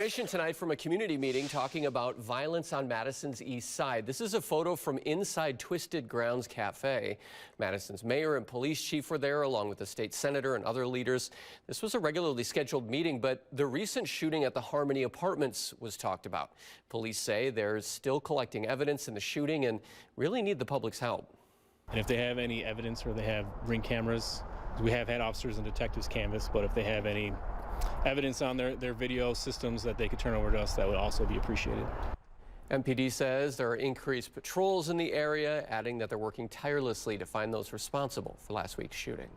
Tonight from a community meeting talking about violence on Madison's east side. This is a photo from inside Twisted Grounds Cafe. Madison's mayor and police chief were there along with the state senator and other leaders. This was a regularly scheduled meeting, but the recent shooting at the Harmony Apartments was talked about. Police say they're still collecting evidence in the shooting and really need the public's help. And if they have any evidence or they have ring cameras, we have had officers and detectives canvass, but if they have any evidence on their video systems that they could turn over to us, that would also be appreciated. MPD says there are increased patrols in the area, adding that they're working tirelessly to find those responsible for last week's shooting.